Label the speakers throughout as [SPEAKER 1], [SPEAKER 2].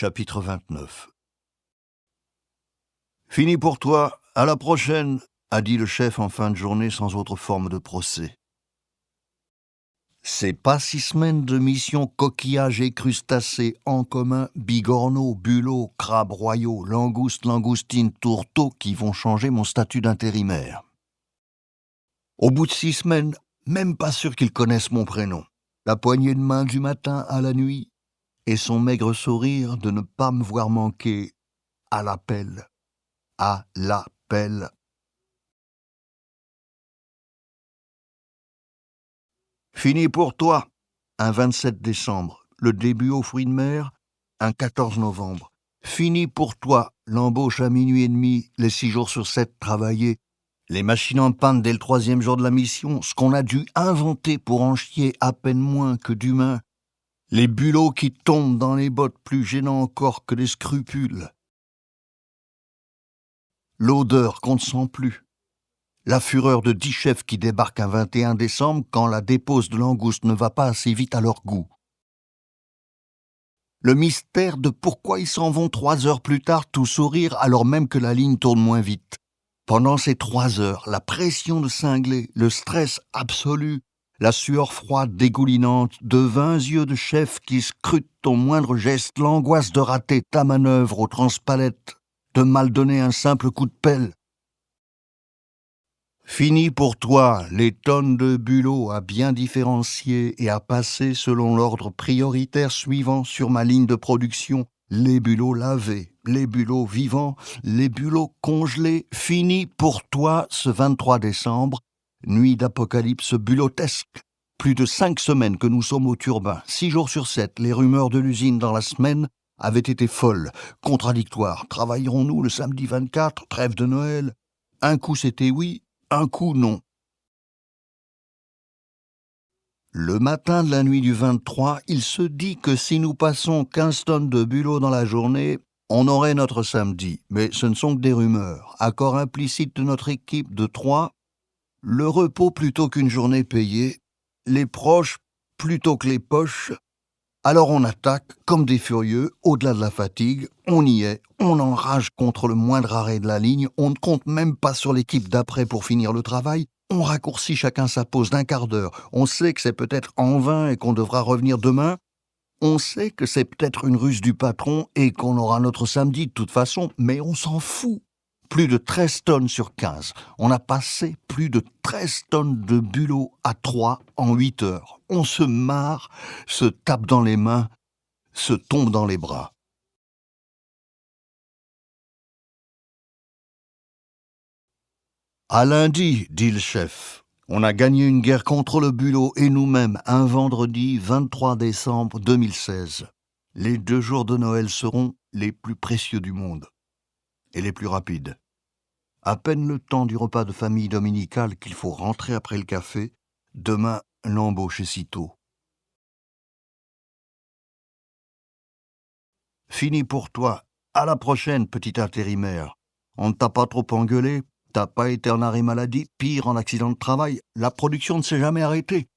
[SPEAKER 1] Chapitre 29. Fini pour toi, à la prochaine, a dit le chef en fin de journée sans autre forme de procès. Ces pas 6 semaines de mission coquillages et crustacés en commun, bigorneaux, bulots, crabes royaux, langoustes, langoustines, tourteaux qui vont changer mon statut d'intérimaire. Au bout de 6 semaines, même pas sûr qu'ils connaissent mon prénom. La poignée de main du matin à la nuit et son maigre sourire de ne pas me voir manquer à l'appel. À l'appel. Fini pour toi, un 27 décembre, le début aux fruits de mer, un 14 novembre. Fini pour toi, l'embauche à minuit et demi, les 6 jours sur 7 travaillés, les machines en panne dès le 3e jour de la mission, ce qu'on a dû inventer pour en chier à peine moins que d'humains, les bulots qui tombent dans les bottes plus gênants encore que des scrupules, l'odeur qu'on ne sent plus, la fureur de 10 chefs qui débarquent un 21 décembre quand la dépose de langouste ne va pas assez vite à leur goût. Le mystère de pourquoi ils s'en vont 3 heures plus tard tout sourire alors même que la ligne tourne moins vite. Pendant ces 3 heures, la pression de cinglé, le stress absolu, la sueur froide dégoulinante de 20 yeux de chef qui scrutent ton moindre geste, l'angoisse de rater ta manœuvre au transpalette, de mal donner un simple coup de pelle. Fini pour toi les tonnes de bulots à bien différencier et à passer selon l'ordre prioritaire suivant sur ma ligne de production. Les bulots lavés, les bulots vivants, les bulots congelés. Fini pour toi ce 23 décembre, nuit d'apocalypse bulotesque. Plus de 5 semaines que nous sommes au turbin. 6 jours sur 7, les rumeurs de l'usine dans la semaine avaient été folles, contradictoires. Travaillerons-nous le samedi 24, trêve de Noël? Un coup c'était oui, un coup non. Le matin de la nuit du 23, il se dit que si nous passons 15 tonnes de bulots dans la journée, on aurait notre samedi. Mais ce ne sont que des rumeurs. Accord implicite de notre équipe de 3, le repos plutôt qu'une journée payée, les proches plutôt que les poches. Alors on attaque, comme des furieux, au-delà de la fatigue, on y est, on enrage contre le moindre arrêt de la ligne, on ne compte même pas sur l'équipe d'après pour finir le travail, on raccourcit chacun sa pause d'1 quart d'heure, on sait que c'est peut-être en vain et qu'on devra revenir demain, on sait que c'est peut-être une ruse du patron et qu'on aura notre samedi de toute façon, mais on s'en fout. Plus de 13 tonnes sur 15. On a passé plus de 13 tonnes de bulots à 3 en 8 heures. On se marre, se tape dans les mains, se tombe dans les bras. À lundi, dit le chef. On a gagné une guerre contre le bulot et nous-mêmes un vendredi 23 décembre 2016. Les 2 jours de Noël seront les plus précieux du monde. Et les plus rapides. À peine le temps du repas de famille dominical qu'il faut rentrer après le café, demain l'embauche est si tôt. Fini pour toi, à la prochaine, petit intérimaire. On ne t'a pas trop engueulé, t'as pas été en arrêt maladie, pire en accident de travail, la production ne s'est jamais arrêtée.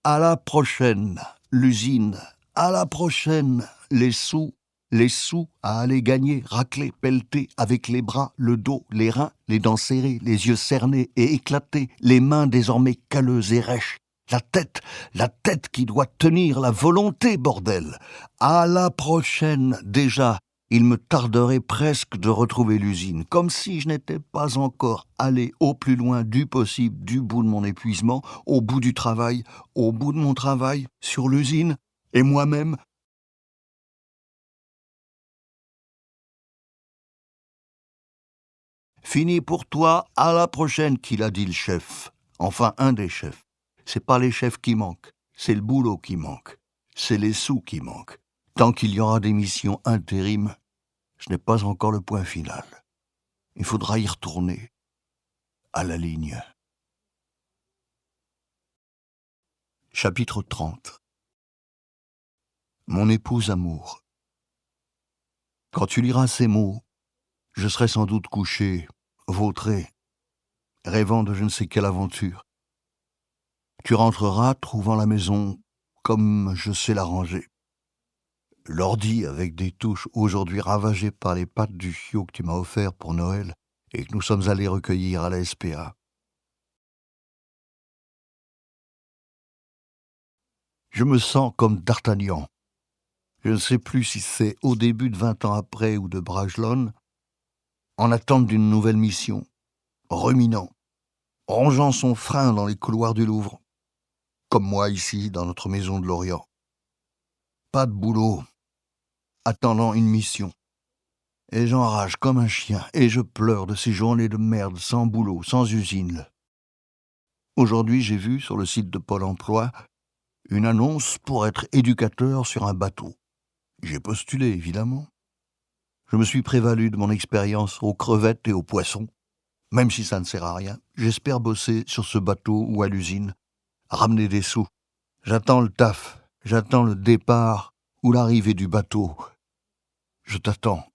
[SPEAKER 1] À la prochaine, l'usine, à la prochaine, les sous à aller gagner, racler, pelleter, avec les bras, le dos, les reins, les dents serrées, les yeux cernés et éclatés, les mains désormais calleuses et rêches, la tête qui doit tenir, la volonté, bordel. À la prochaine, déjà, il me tarderait presque de retrouver l'usine, comme si je n'étais pas encore allé au plus loin du possible, du bout de mon épuisement, au bout du travail, au bout de mon travail, sur l'usine, et moi-même. Fini pour toi, à la prochaine, qu'il a dit le chef. Enfin, un des chefs. C'est pas les chefs qui manquent, c'est le boulot qui manque. C'est les sous qui manquent. Tant qu'il y aura des missions intérim, je n'ai pas encore le point final. Il faudra y retourner, à la ligne. Chapitre 30. Mon épouse amour. Quand tu liras ces mots, je serai sans doute couché, vautré, rêvant de je ne sais quelle aventure. Tu rentreras, trouvant la maison comme je sais la ranger. L'ordi avec des touches aujourd'hui ravagé par les pattes du chiot que tu m'as offert pour Noël et que nous sommes allés recueillir à la SPA. Je me sens comme D'Artagnan. Je ne sais plus si c'est au début de 20 ans après ou de Bragelonne, en attente d'une nouvelle mission, ruminant, rongeant son frein dans les couloirs du Louvre, comme moi ici dans notre maison de Lorient. Pas de boulot, attendant une mission. Et j'enrage comme un chien, et je pleure de ces journées de merde, sans boulot, sans usine. Aujourd'hui, j'ai vu sur le site de Pôle emploi une annonce pour être éducateur sur un bateau. J'ai postulé, évidemment. Je me suis prévalu de mon expérience aux crevettes et aux poissons. Même si ça ne sert à rien, j'espère bosser sur ce bateau ou à l'usine, ramener des sous. J'attends le taf, j'attends le départ ou l'arrivée du bateau. Je t'attends.